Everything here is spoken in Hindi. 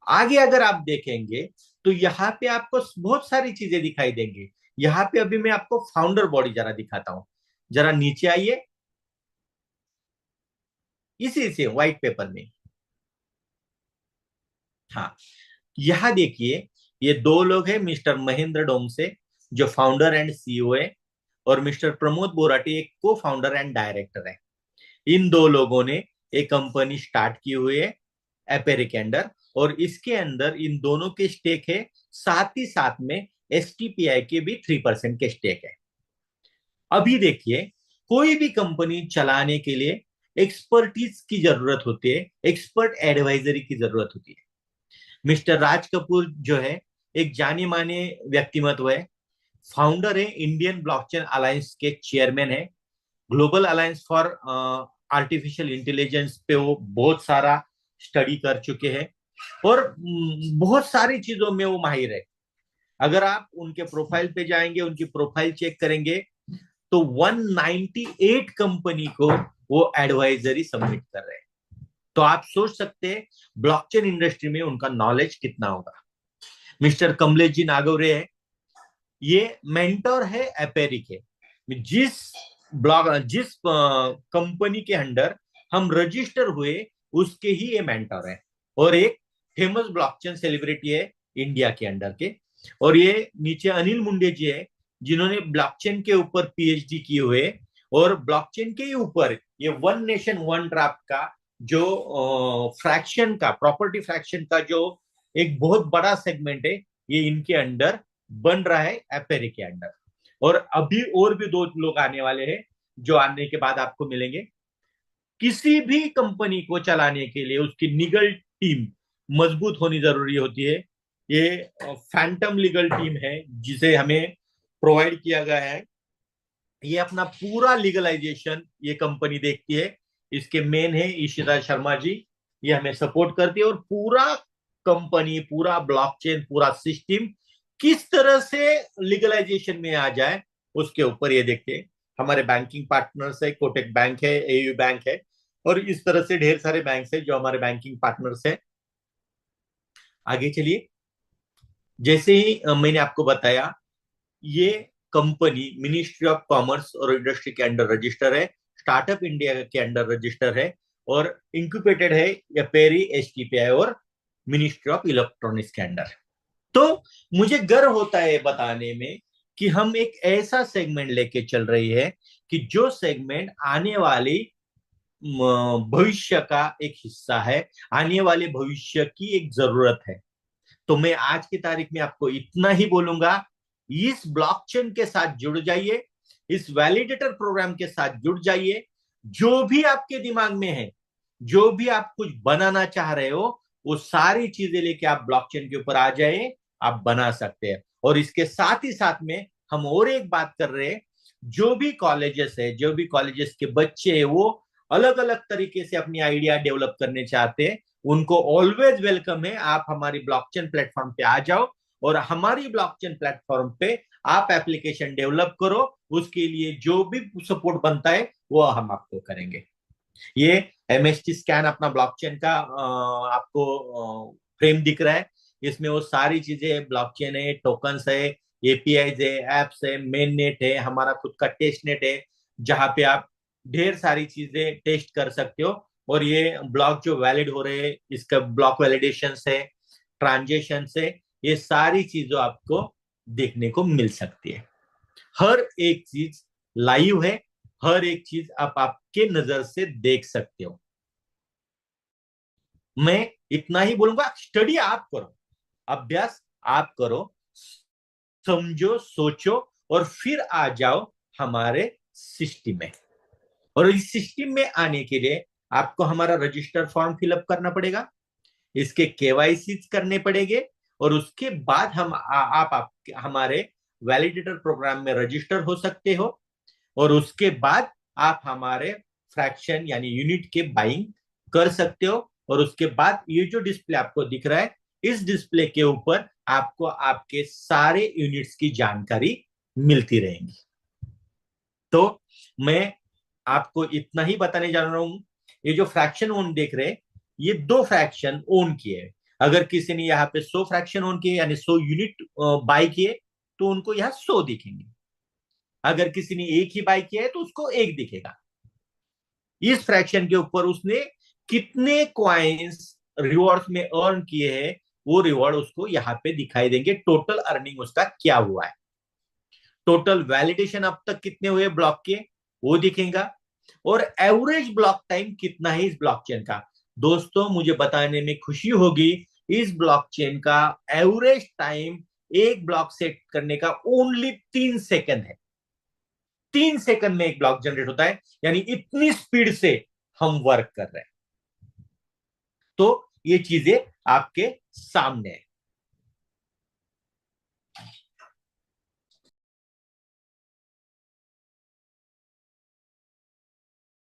आगे अगर आप देखेंगे तो यहाँ पे आपको बहुत सारी चीजें दिखाई देंगी। यहाँ पे अभी मैं आपको फाउंडर बॉडी जरा दिखाता हूं। जरा नीचे आइए, इसी से व्हाइट पेपर में। हाँ, यहाँ देखिए, ये दो लोग हैं, मिस्टर महेंद्र डोमसे जो फाउंडर एंड सीईओ है, और मिस्टर प्रमोद बोराटी एक को फाउंडर एंड डायरेक्टर है। इन दो लोगों ने एक कंपनी स्टार्ट की हुई है एपेरी के अंदर, और इसके अंदर इन दोनों के स्टेक है। साथ ही साथ में एसटीपीआई के भी 3% के स्टेक है। अभी देखिए, कोई भी कंपनी चलाने के लिए एक्सपर्टीज की जरूरत होती है, एक्सपर्ट एडवाइजरी की जरूरत होती है। मिस्टर राज कपूर जो है, एक जाने माने व्यक्तिमत्व है, फाउंडर है, इंडियन ब्लॉकचेन अलायंस के चेयरमैन है, global alliance for artificial intelligence पे वो बहुत सारा स्टडी कर चुके हैं, और बहुत सारी चीजों में वो माहिर है। अगर आप उनके प्रोफाइल पे जाएंगे, उनकी प्रोफाइल चेक करेंगे, तो 198 कंपनी को वो एडवाइजरी सबमिट कर रहे हैं। तो आप सोच सकते हैं ब्लॉकचेन इंडस्ट्री में उनका नॉलेज कितना होगा। मिस्टर कमलेश जी नागवरे है, ये मेंटर है एपेरी के। जिस जिस कंपनी के अंडर हम रजिस्टर हुए, उसके ही ये मेंटर है, और एक फेमस ब्लॉकचेन सेलिब्रिटी है इंडिया के अंडर के। और ये नीचे अनिल मुंडे जी है, जिन्होंने ब्लॉकचेन के ऊपर पीएचडी की हुए, और ब्लॉकचेन के ऊपर ये वन नेशन वन ड्राफ्ट का जो फ्रैक्शन का, प्रॉपर्टी फ्रैक्शन का जो एक बहुत बड़ा सेगमेंट है, ये इनके अंडर बन रहा है एपेरी के अंडर। और अभी और भी दो लोग आने वाले हैं, जो आने के बाद आपको मिलेंगे। किसी भी कंपनी को चलाने के लिए उसकी लीगल टीम मजबूत होनी जरूरी होती है। ये फैंटम लीगल टीम है जिसे हमें प्रोवाइड किया गया है। ये अपना पूरा लीगलाइजेशन ये कंपनी देखती है। इसके मेन है ईशिता शर्मा जी, ये हमें सपोर्ट करती है, और पूरा कंपनी, पूरा ब्लॉकचेन, पूरा सिस्टम किस तरह से लीगलाइजेशन में आ जाए, उसके ऊपर ये देखते हैं। हमारे बैंकिंग पार्टनर्स है, कोटक बैंक है, एयू बैंक है, और इस तरह से ढेर सारे बैंक है जो हमारे बैंकिंग पार्टनर्स है। आगे चलिए। जैसे ही मैंने आपको बताया, ये कंपनी मिनिस्ट्री ऑफ कॉमर्स और इंडस्ट्री के अंडर रजिस्टर है, स्टार्टअप इंडिया के अंडर रजिस्टर है, और इंक्यूबेटेड है या पेरी एसटीपीआई और मिनिस्ट्री ऑफ इलेक्ट्रॉनिक्स के अंडर। तो मुझे गर्व होता है बताने में कि हम एक ऐसा सेगमेंट लेके चल रही है कि जो सेगमेंट आने वाली भविष्य का एक हिस्सा है, आने वाले भविष्य की एक जरूरत है। तो मैं आज की तारीख में आपको इतना ही बोलूंगा, इस ब्लॉकचेन के साथ जुड़ जाइए, इस वैलिडेटर प्रोग्राम के साथ जुड़ जाइए। जो भी आपके दिमाग में है, जो भी आप कुछ बनाना चाह रहे हो, वो सारी चीजें लेके आप ब्लॉकचेन के ऊपर आ जाए, आप बना सकते हैं। और इसके साथ ही साथ में हम और एक बात कर रहे हैं, जो भी कॉलेजेस है, जो भी कॉलेजेस के बच्चे हैं, वो अलग अलग तरीके से अपनी आइडिया डेवलप करने चाहते हैं, उनको ऑलवेज वेलकम है। आप हमारी ब्लॉकचेन प्लेटफॉर्म पे आ जाओ, और हमारी ब्लॉकचेन प्लेटफॉर्म पे आप एप्लीकेशन डेवलप करो। उसके लिए जो भी सपोर्ट बनता है वो हम आपको करेंगे। ये एमएसटी स्कैन अपना ब्लॉकचेन का आपको फ्रेम दिख रहा है। इसमें वो सारी चीजें, ब्लॉकचेन है, टोकन्स है, एपीआईज है, एप्स है, मेन नेट है, हमारा खुद का टेस्ट नेट है, जहां पे आप ढेर सारी चीजें टेस्ट कर सकते हो। और ये ब्लॉक जो वैलिड हो रहे हैं, इसका ब्लॉक वैलिडेशन से, ट्रांजेक्शन से, ये सारी चीजों आपको देखने को मिल सकती है। हर एक चीज लाइव है, हर एक चीज आप आपके नजर से देख सकते हो। मैं इतना ही बोलूंगा, स्टडी आप करो, अभ्यास आप करो, समझो, सोचो, और फिर आ जाओ हमारे सिस्टम में। और इस सिस्टम में आने के लिए आपको हमारा रजिस्टर फॉर्म फिलअप करना पड़ेगा, इसके केवाईसी करने पड़ेंगे, और उसके बाद आप हमारे वैलिडेटर प्रोग्राम में रजिस्टर हो सकते हो। और उसके बाद आप हमारे फ्रैक्शन यानी यूनिट के बाइंग कर सकते हो। और उसके बाद ये जो डिस्प्ले आपको दिख रहा है, इस डिस्प्ले के ऊपर आपको आपके सारे यूनिट्स की जानकारी मिलती रहेगी। तो मैं आपको इतना ही बताने जा रहा हूं। ये जो फ्रैक्शन ओन देख रहे हैं, ये दो फ्रैक्शन ओन किए हैं। अगर किसी ने यहाँ पे 100 फ्रैक्शन ऑन किए यानी 100 यूनिट बाय किए तो उनको यहाँ 100 दिखेंगे। अगर किसी ने एक ही बाय किया है तो उसको एक दिखेगा। इस फ्रैक्शन के ऊपर उसने कितने क्वाइंस रिवॉर्ड्स में अर्न किए हैं वो रिवॉर्ड उसको यहाँ पे दिखाई देंगे। टोटल अर्निंग उसका क्या हुआ है, टोटल वैलिडेशन अब तक कितने हुए ब्लॉक के वो दिखेगा, और एवरेज ब्लॉक टाइम कितना है इस ब्लॉकचेन का। दोस्तों मुझे बताने में खुशी होगी, इस ब्लॉकचेन का एवरेज टाइम एक ब्लॉक सेट करने का ओनली 3 सेकंड है। 3 सेकंड में एक ब्लॉक जनरेट होता है, यानी इतनी स्पीड से हम वर्क कर रहे हैं। तो ये चीजें आपके सामने है।